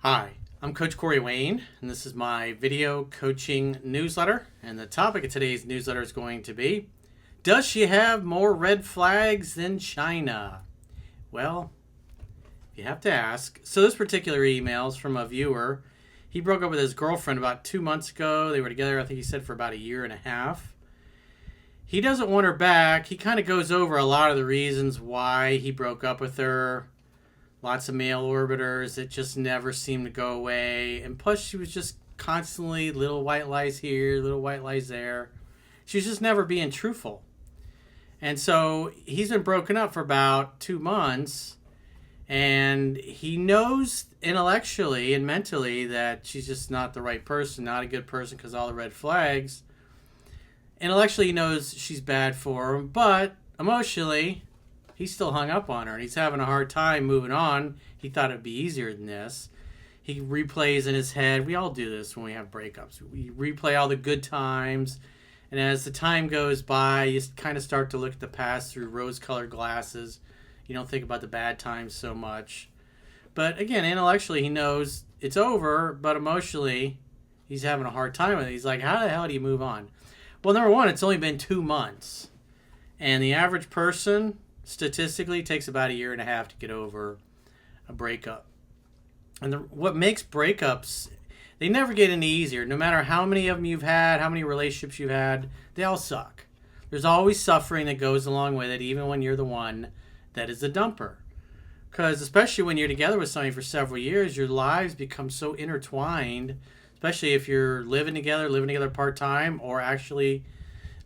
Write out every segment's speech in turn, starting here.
Hi, I'm Coach Corey Wayne, and this is my video coaching newsletter. And the topic of today's newsletter is going to be, does she have more red flags than China? Well, you have to ask. So this particular email is from a viewer. He broke up with his girlfriend about 2 months ago. They were together, I think he said, for about a year and a half. He doesn't want her back. He kind of goes over a lot of the reasons why he broke up with her. Lots of male orbiters that just never seemed to go away. And plus, she was just constantly little white lies here, little white lies there. She was just never being truthful. And so he's been broken up for about 2 months. And he knows intellectually and mentally that she's just not the right person, not a good person because of all the red flags. Intellectually, he knows she's bad for him. But emotionally, he's still hung up on her, and he's having a hard time moving on. He thought it'd be easier than this. He replays in his head. We all do this when we have breakups. We replay all the good times, and as the time goes by, you kind of start to look at the past through rose-colored glasses. You don't think about the bad times so much. But again, intellectually, he knows it's over, but emotionally, he's having a hard time with it. He's like, how the hell do you move on? Well, number one, it's only been 2 months, and the average person statistically takes about a year and a half to get over a breakup. And what makes breakups, they never get any easier. No matter how many of them you've had, how many relationships you've had, they all suck. There's always suffering that goes along with it, even when you're the one that is the dumper. Because especially when you're together with somebody for several years, your lives become so intertwined, especially if you're living together part-time, or actually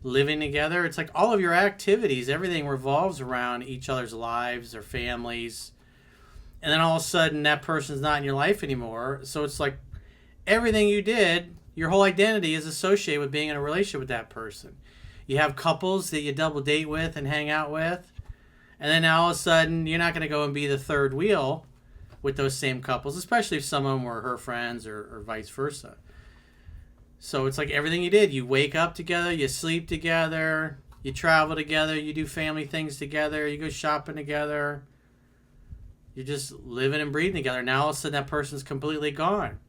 living together. It's like all of your activities, everything revolves around each other's lives, their families. And then all of a sudden that person's not in your life anymore. So it's like everything you did, your whole identity is associated with being in a relationship with that person. You have couples that you double date with and hang out with. And then all of a sudden you're not going to go and be the third wheel with those same couples, especially if some of them were her friends or vice versa. So it's like everything you did. You wake up together, you sleep together, you travel together, you do family things together, you go shopping together. You're just living and breathing together. Now all of a sudden that person's completely gone.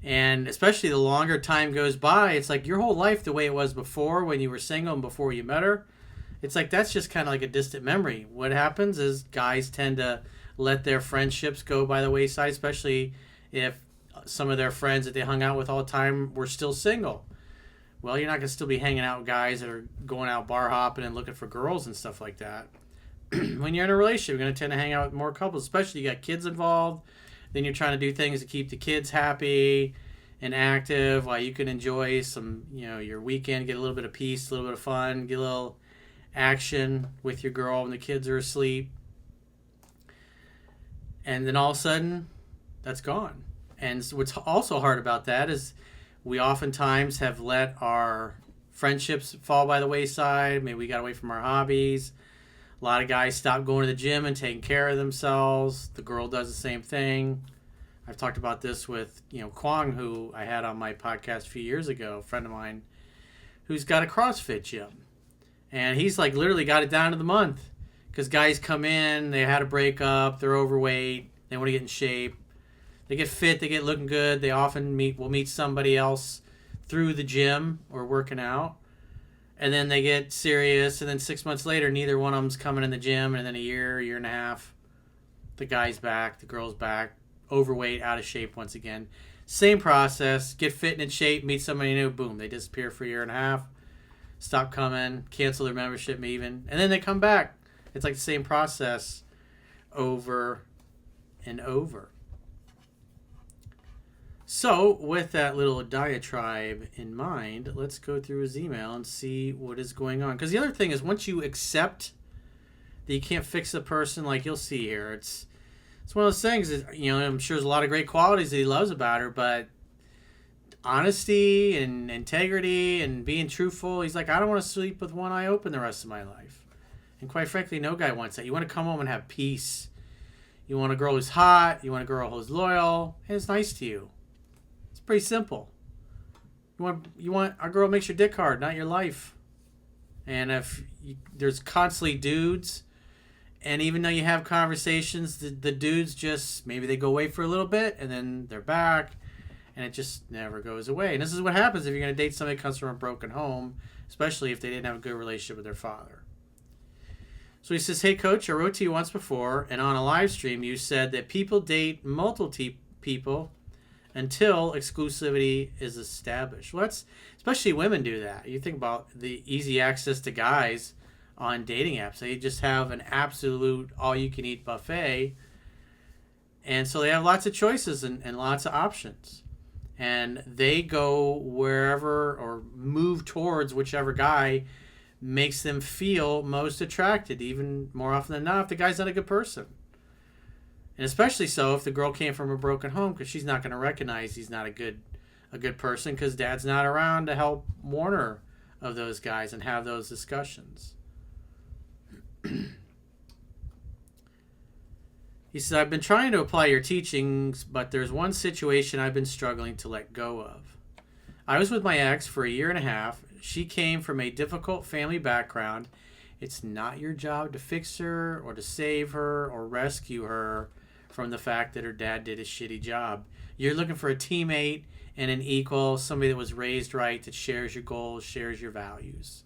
And especially the longer time goes by, it's like your whole life the way it was before when you were single and before you met her. It's like that's just kind of like a distant memory. What happens is guys tend to let their friendships go by the wayside, especially if some of their friends that they hung out with all the time were still single. Well, you're not going to still be hanging out with guys that are going out bar hopping and looking for girls and stuff like that. When you're in a relationship, you're going to tend to hang out with more couples, especially you got kids involved. Then you're trying to do things to keep the kids happy and active while you can enjoy some, your weekend, get a little bit of peace, a little bit of fun, get a little action with your girl when the kids are asleep. And then all of a sudden, that's gone. And what's also hard about that is we oftentimes have let our friendships fall by the wayside. Maybe we got away from our hobbies. A lot of guys stop going to the gym and taking care of themselves. The girl does the same thing. I've talked about this with, Kwang, who I had on my podcast a few years ago, a friend of mine, who's got a CrossFit gym. And he's like literally got it down to the month. Because guys come in, they had a breakup, they're overweight, they want to get in shape. They get fit, they get looking good. They often will meet somebody else through the gym or working out. And then they get serious, and then 6 months later, neither one of them's coming in the gym. And then a year and a half, the guy's back, the girl's back, overweight, out of shape once again. Same process, get fit and in shape, meet somebody new, boom, they disappear for a year and a half, stop coming, cancel their membership even, and then they come back. It's like the same process over and over. So, with that little diatribe in mind, let's go through his email and see what is going on. Because the other thing is, once you accept that you can't fix the person, like you'll see here, it's one of those things that, I'm sure there's a lot of great qualities that he loves about her, but honesty and integrity and being truthful, he's like, I don't want to sleep with one eye open the rest of my life. And quite frankly, no guy wants that. You want to come home and have peace. You want a girl who's hot. You want a girl who's loyal. And it's nice to you. It's pretty simple. You want a girl who makes your dick hard, not your life. And if there's constantly dudes And even though you have conversations, the dudes just, maybe they go away for a little bit and then they're back, and it just never goes away. And this is what happens if you're going to date somebody who comes from a broken home, especially if they didn't have a good relationship with their father. So he says, hey, coach, I wrote to you once before, and on a live stream, you said that people date multiple people until exclusivity is established. Well, that's, especially women do that. You think about the easy access to guys on dating apps. They just have an absolute all-you-can-eat buffet, and so they have lots of choices and lots of options. And they go wherever or move towards whichever guy makes them feel most attracted, even more often than not if the guy's not a good person. And especially so if the girl came from a broken home, because she's not going to recognize he's not a good person because dad's not around to help warn her of those guys and have those discussions. He said, I've been trying to apply your teachings, but there's one situation I've been struggling to let go of. I was with my ex for 1.5 years. She came from a difficult family background. It's not your job to fix her or to save her or rescue her from the fact that her dad did a shitty job. You're looking for a teammate and an equal, somebody that was raised right, that shares your goals, shares your values.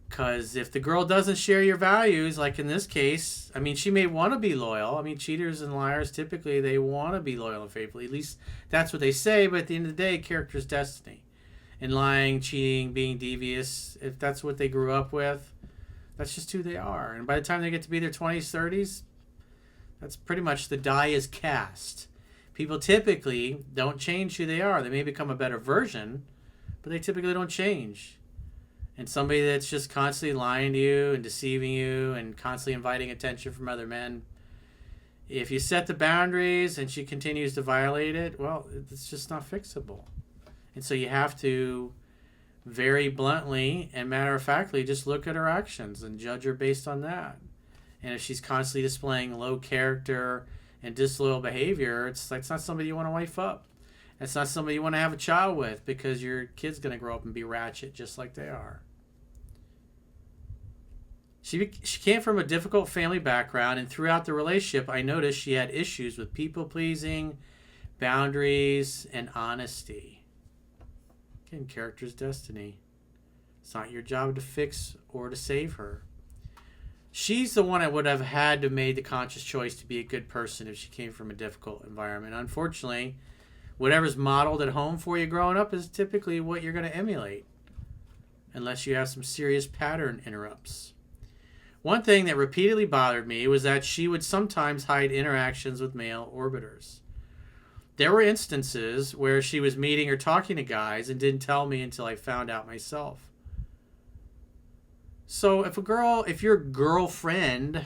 Because if the girl doesn't share your values, like in this case, I mean, she may want to be loyal. I mean, cheaters and liars, typically, they want to be loyal and faithful. At least that's what they say. But at the end of the day, character's destiny. And lying, cheating, being devious, if that's what they grew up with, that's just who they are. And by the time they get to be their 20s, 30s, that's pretty much the die is cast. People typically don't change who they are. They may become a better version, but they typically don't change. And somebody that's just constantly lying to you and deceiving you and constantly inviting attention from other men, if you set the boundaries and she continues to violate it, well, it's just not fixable. And so you have to very bluntly and matter-of-factly just look at her actions and judge her based on that. And if she's constantly displaying low character and disloyal behavior, it's not somebody you want to wife up. It's not somebody you want to have a child with, because your kid's going to grow up and be ratchet just like they are. She came from a difficult family background, and throughout the relationship, I noticed she had issues with people-pleasing, boundaries, and honesty. Again, character's destiny. It's not your job to fix or to save her. She's the one that would have had to made the conscious choice to be a good person if she came from a difficult environment. Unfortunately, whatever's modeled at home for you growing up is typically what you're going to emulate, unless you have some serious pattern interrupts. One thing that repeatedly bothered me was that she would sometimes hide interactions with male orbiters. There were instances where she was meeting or talking to guys and didn't tell me until I found out myself. So if your girlfriend,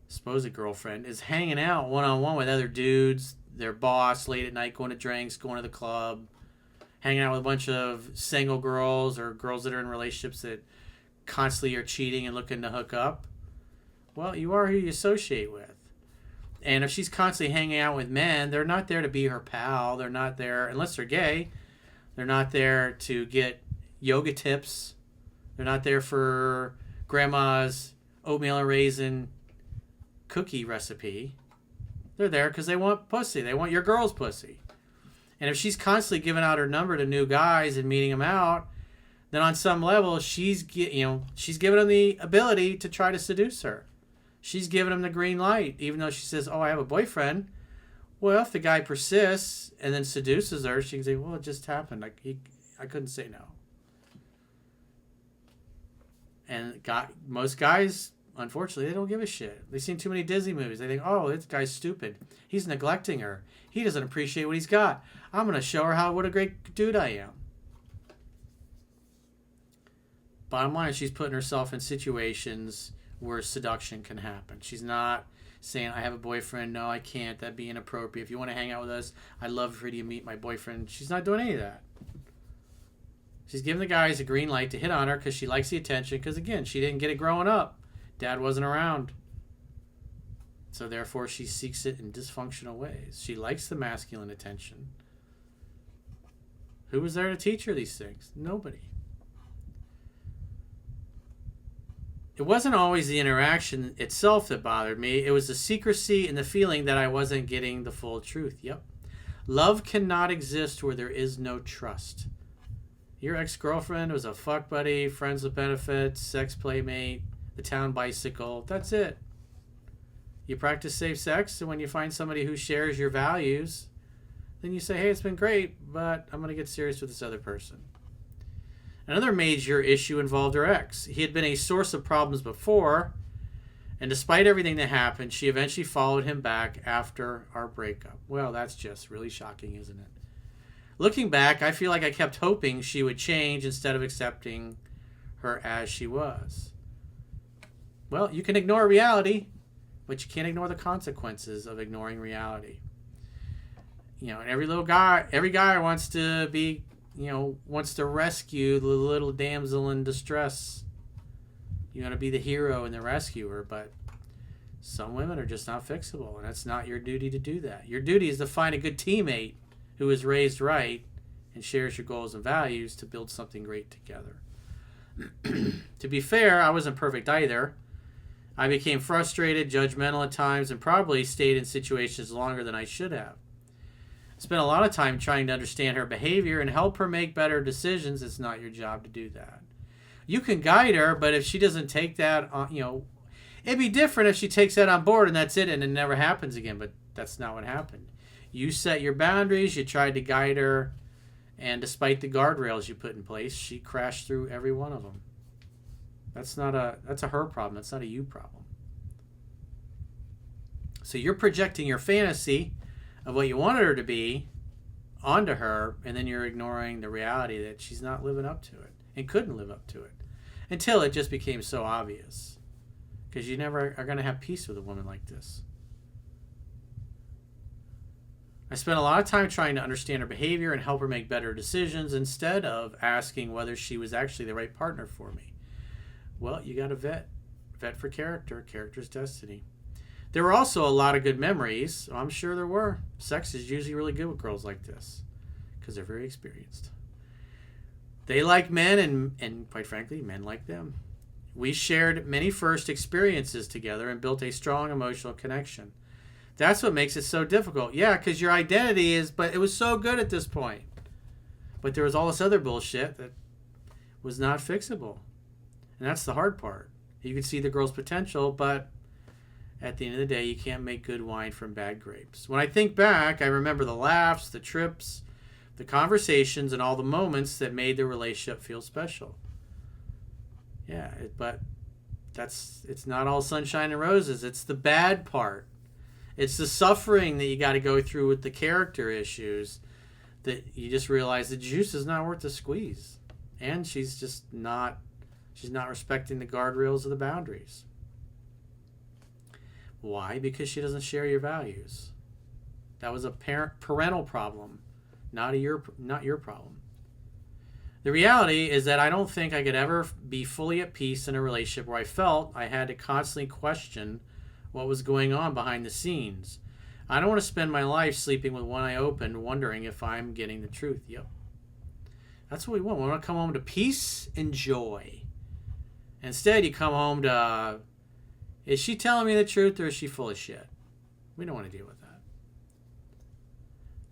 supposed girlfriend, is hanging out one-on-one with other dudes, their boss, late at night, going to drinks, going to the club, hanging out with a bunch of single girls or girls that are in relationships that constantly are cheating and looking to hook up, well, you are who you associate with. And if she's constantly hanging out with men, they're not there to be her pal. They're not there, unless they're gay, they're not there to get yoga tips. They're not there for grandma's oatmeal and raisin cookie recipe. They're there because they want pussy. They want your girl's pussy. And if she's constantly giving out her number to new guys and meeting them out, then on some level, she's giving them the ability to try to seduce her. She's giving him the green light, even though she says, oh, I have a boyfriend. Well, if the guy persists and then seduces her, she can say, well, it just happened. I couldn't say no. And most guys, unfortunately, they don't give a shit. They've seen too many Disney movies. They think, oh, this guy's stupid. He's neglecting her. He doesn't appreciate what he's got. I'm going to show her what a great dude I am. Bottom line is she's putting herself in situations where seduction can happen. She's not saying, I have a boyfriend. No, I can't. That'd be inappropriate. If you want to hang out with us, I'd love for you to meet my boyfriend. She's not doing any of that. She's giving the guys a green light to hit on her because she likes the attention. Because, again, she didn't get it growing up. Dad wasn't around. So, therefore, she seeks it in dysfunctional ways. She likes the masculine attention. Who was there to teach her these things? Nobody. It wasn't always the interaction itself that bothered me. It was the secrecy and the feeling that I wasn't getting the full truth. Yep. Love cannot exist where there is no trust. Your ex-girlfriend was a fuck buddy, friends with benefits, sex playmate, the town bicycle. That's it. You practice safe sex, and when you find somebody who shares your values, then you say, hey, it's been great, but I'm going to get serious with this other person. Another major issue involved her ex. He had been a source of problems before, and despite everything that happened, she eventually followed him back after our breakup. Well, that's just really shocking, isn't it? Looking back, I feel like I kept hoping she would change instead of accepting her as she was. Well, you can ignore reality, but you can't ignore the consequences of ignoring reality. You know, and every guy wants to be, wants to rescue the little damsel in distress. You want to be the hero and the rescuer, but some women are just not fixable, and it's not your duty to do that. Your duty is to find a good teammate who is raised right and shares your goals and values to build something great together. To be fair, I wasn't perfect either. I became frustrated, judgmental at times, and probably stayed in situations longer than I should have. I spent a lot of time trying to understand her behavior and help her make better decisions. It's not your job to do that. You can guide her, but if she doesn't take that on, it'd be different if she takes that on board and that's it and it never happens again, but that's not what happened. You set your boundaries, you tried to guide her, and despite the guardrails you put in place, she crashed through every one of them. That's a her problem. That's not a you problem. So you're projecting your fantasy of what you wanted her to be onto her, and then you're ignoring the reality that she's not living up to it and couldn't live up to it until it just became so obvious. Because you never are going to have peace with a woman like this. I spent a lot of time trying to understand her behavior and help her make better decisions instead of asking whether she was actually the right partner for me. Well, you got to vet for character's destiny. There were also a lot of good memories. I'm sure there were. Sex is usually really good with girls like this because they're very experienced. They like men, and quite frankly, men like them. We shared many first experiences together and built a strong emotional connection. That's what makes it so difficult. Yeah, because your identity is, but it was so good at this point. But there was all this other bullshit that was not fixable. And that's the hard part. You can see the girl's potential, but at the end of the day, you can't make good wine from bad grapes. When I think back, I remember the laughs, the trips, the conversations, and all the moments that made the relationship feel special. Yeah, but it's not all sunshine and roses. It's the bad part. It's the suffering that you got to go through with the character issues that you just realize the juice is not worth the squeeze. And she's not respecting the guardrails of the boundaries. Why? Because she doesn't share your values. That was a parental problem, not your problem. The reality is that I don't think I could ever be fully at peace in a relationship where I felt I had to constantly question what was going on behind the scenes. I don't want to spend my life sleeping with one eye open, wondering if I'm getting the truth. Yep. That's what we want. We want to come home to peace and joy. Instead, you come home to, is she telling me the truth or is she full of shit? We don't want to deal with that.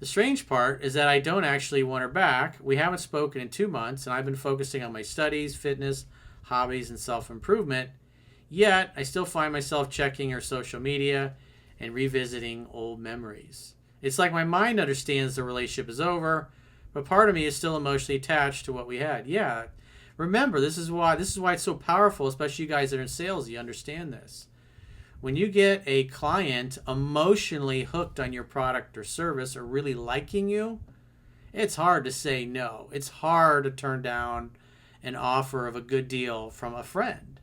The strange part is that I don't actually want her back. We haven't spoken in 2 months, and I've been focusing on my studies, fitness, hobbies, and self-improvement. Yet, I still find myself checking her social media and revisiting old memories. It's like my mind understands the relationship is over, but part of me is still emotionally attached to what we had. Yeah, remember, this is why it's so powerful, especially you guys that are in sales. You understand this. When you get a client emotionally hooked on your product or service or really liking you, it's hard to say no. It's hard to turn down an offer of a good deal from a friend.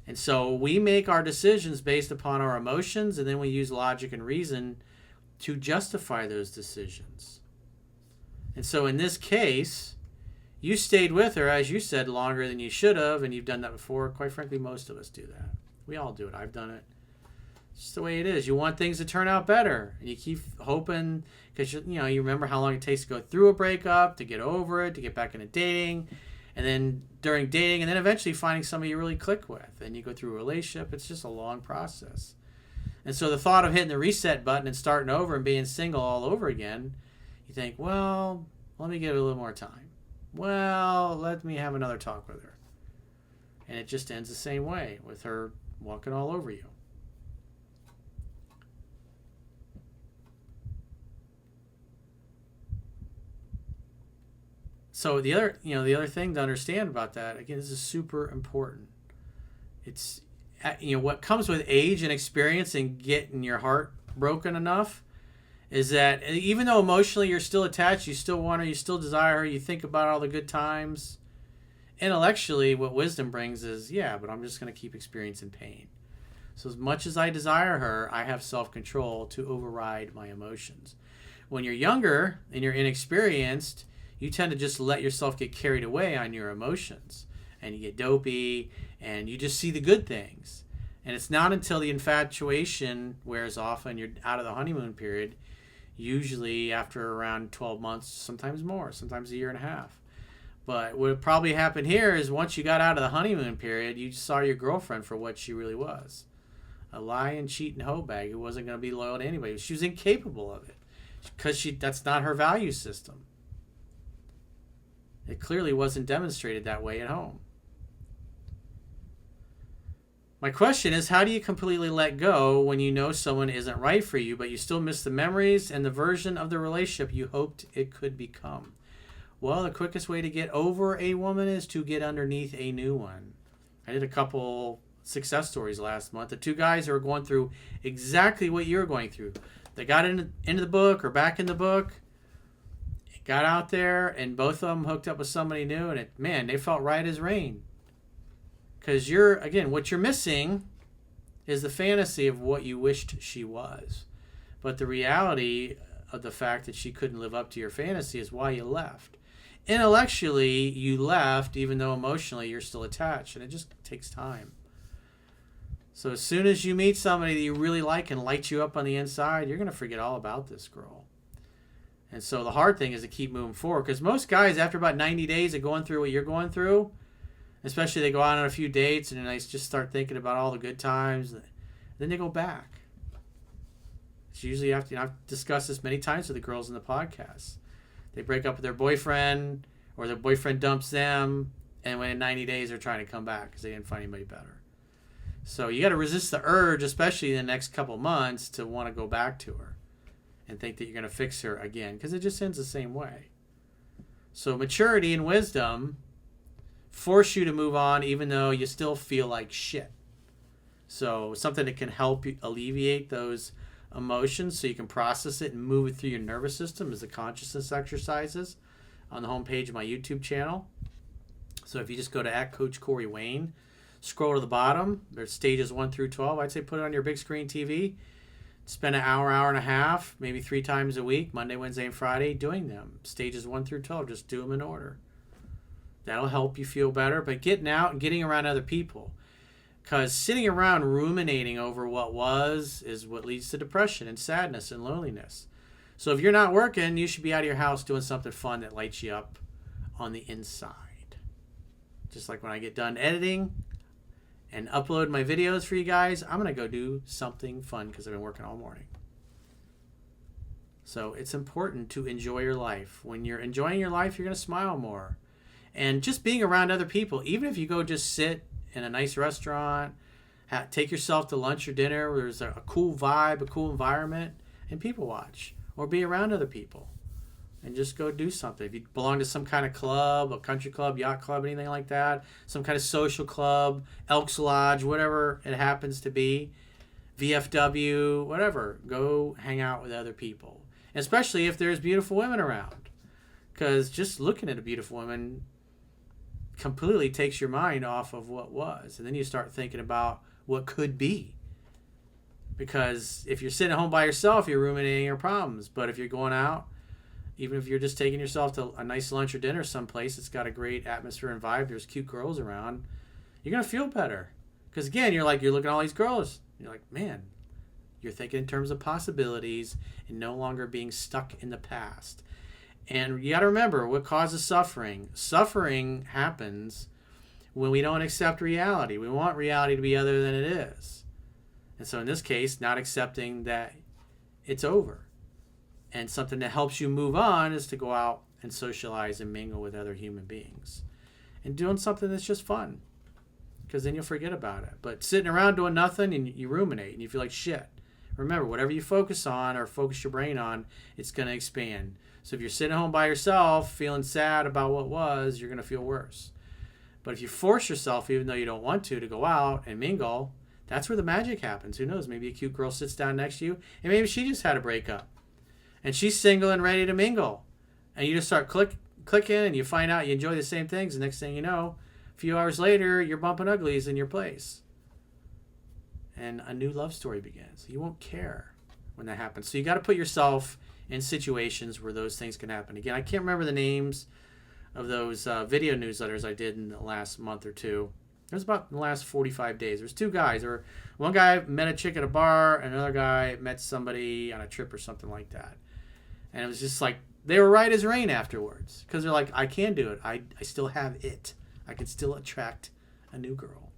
And so we make our decisions based upon our emotions, and then we use logic and reason to justify those decisions. And so in this case, you stayed with her, as you said, longer than you should have, and you've done that before. Quite frankly, most of us do that. We all do it. I've done it. It's just the way it is. You want things to turn out better, and you keep hoping because you remember how long it takes to go through a breakup, to get over it, to get back into dating, and then during dating, and then eventually finding somebody you really click with, and you go through a relationship. It's just a long process. And so the thought of hitting the reset button and starting over and being single all over again, you think, well, let me give it a little more time. Well, let me have another talk with her. And it just ends the same way, with her walking all over you. So the other thing to understand about that, again, this is super important. It's, what comes with age and experience and getting your heart broken enough is that even though emotionally you're still attached, you still want her, you still desire her, you think about all the good times, intellectually what wisdom brings is, yeah, but I'm just going to keep experiencing pain. So as much as I desire her, I have self-control to override my emotions. When you're younger and you're inexperienced, you tend to just let yourself get carried away on your emotions, and you get dopey, and you just see the good things. And it's not until the infatuation wears off and you're out of the honeymoon period, usually after around 12 months, sometimes more, sometimes a year and a half. But what probably happened here is once you got out of the honeymoon period, you saw your girlfriend for what she really was. A lying, cheating hoe bag who wasn't going to be loyal to anybody. She was incapable of it because that's not her value system. It clearly wasn't demonstrated that way at home. My question is, how do you completely let go when you know someone isn't right for you, but you still miss the memories and the version of the relationship you hoped it could become? Well, the quickest way to get over a woman is to get underneath a new one. I did a couple success stories last month. The two guys who were going through exactly what you're going through. They got into the book or back in the book, got out there, and both of them hooked up with somebody new, and they felt right as rain. Because what you're missing is the fantasy of what you wished she was. But the reality of the fact that she couldn't live up to your fantasy is why you left. Intellectually, you left, even though emotionally you're still attached, and it just takes time. So as soon as you meet somebody that you really like and lights you up on the inside, you're going to forget all about this girl. And so the hard thing is to keep moving forward, because most guys, after about 90 days of going through what you're going through, especially they go out on a few dates and they just start thinking about all the good times, then they go back. It's usually after, I've discussed this many times with the girls in the podcast. They break up with their boyfriend, or their boyfriend dumps them, and when in 90 days they're trying to come back because they didn't find anybody better. So you got to resist the urge, especially in the next couple months, to want to go back to her and think that you're going to fix her again, because it just ends the same way. So maturity and wisdom force you to move on even though you still feel like shit. So something that can help you alleviate those emotions so you can process it and move it through your nervous system is the consciousness exercises on the homepage of my YouTube channel. So if you just go to @CoachCoreyWayne, scroll to the bottom, there's stages 1 through 12. I'd say put it on your big screen TV. Spend an hour and a half, maybe 3 times a week, Monday, Wednesday, and Friday, doing them. Stages 1 through 12, just do them in order. That'll help you feel better. But getting out and getting around other people. Because sitting around ruminating over what was is what leads to depression and sadness and loneliness. So if you're not working, you should be out of your house doing something fun that lights you up on the inside. Just like when I get done editing and upload my videos for you guys, I'm going to go do something fun because I've been working all morning. So it's important to enjoy your life. When you're enjoying your life, you're going to smile more. And just being around other people, even if you go just sit in a nice restaurant, take yourself to lunch or dinner where there's a cool vibe, a cool environment, and people watch. Or be around other people and just go do something. If you belong to some kind of club, a country club, yacht club, anything like that, some kind of social club, Elks Lodge, whatever it happens to be, VFW, whatever, go hang out with other people. Especially if there's beautiful women around. Because just looking at a beautiful woman completely takes your mind off of what was. And then you start thinking about what could be. Because if you're sitting at home by yourself, you're ruminating your problems. But if you're going out, even if you're just taking yourself to a nice lunch or dinner someplace that's got a great atmosphere and vibe, there's cute girls around, you're going to feel better. Because again, you're looking at all these girls. You're like, man, you're thinking in terms of possibilities and no longer being stuck in the past. And you got to remember what causes suffering. Suffering happens when we don't accept reality. We want reality to be other than it is. And so in this case, not accepting that it's over. And something that helps you move on is to go out and socialize and mingle with other human beings. And doing something that's just fun. Because then you'll forget about it. But sitting around doing nothing and you ruminate and you feel like shit. Remember, whatever you focus on or focus your brain on, it's going to expand. So if you're sitting home by yourself feeling sad about what was, you're going to feel worse. But if you force yourself, even though you don't want to go out and mingle, that's where the magic happens. Who knows? Maybe a cute girl sits down next to you and maybe she just had a breakup. And she's single and ready to mingle. And you just start clicking and you find out you enjoy the same things. The next thing you know, a few hours later, you're bumping uglies in your place. And a new love story begins. You won't care when that happens. So you got to put yourself in situations where those things can happen. Again, I can't remember the names of those video newsletters I did in the last month or two. It was about the last 45 days. There was two guys. One guy met a chick at a bar, and another guy met somebody on a trip or something like that. And it was just like, they were right as rain afterwards. Because they're like, I can do it. I still have it. I can still attract a new girl.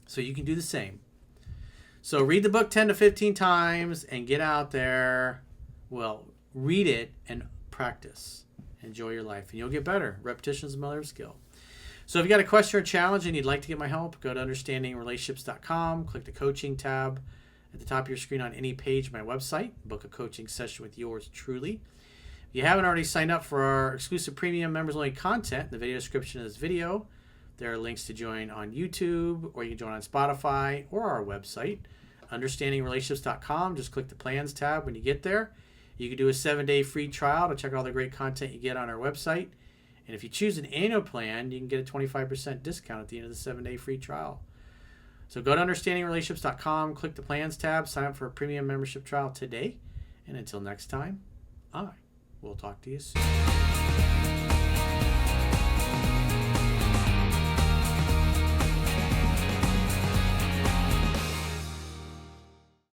So you can do the same. So read the book 10 to 15 times and get out there. Well, read it and practice. Enjoy your life and you'll get better. Repetition is the mother of skill. So if you got a question or challenge and you'd like to get my help, go to understandingrelationships.com, click the coaching tab at the top of your screen on any page of my website, book a coaching session with yours truly. If you haven't already signed up for our exclusive premium members only content, in the video description of this video, there are links to join on YouTube, or you can join on Spotify or our website, understandingrelationships.com. Just click the plans tab when you get there. You can do a 7-day free trial to check out all the great content you get on our website. And if you choose an annual plan, you can get a 25% discount at the end of the 7-day free trial. So go to understandingrelationships.com, click the plans tab, sign up for a premium membership trial today. And until next time, I will talk to you soon.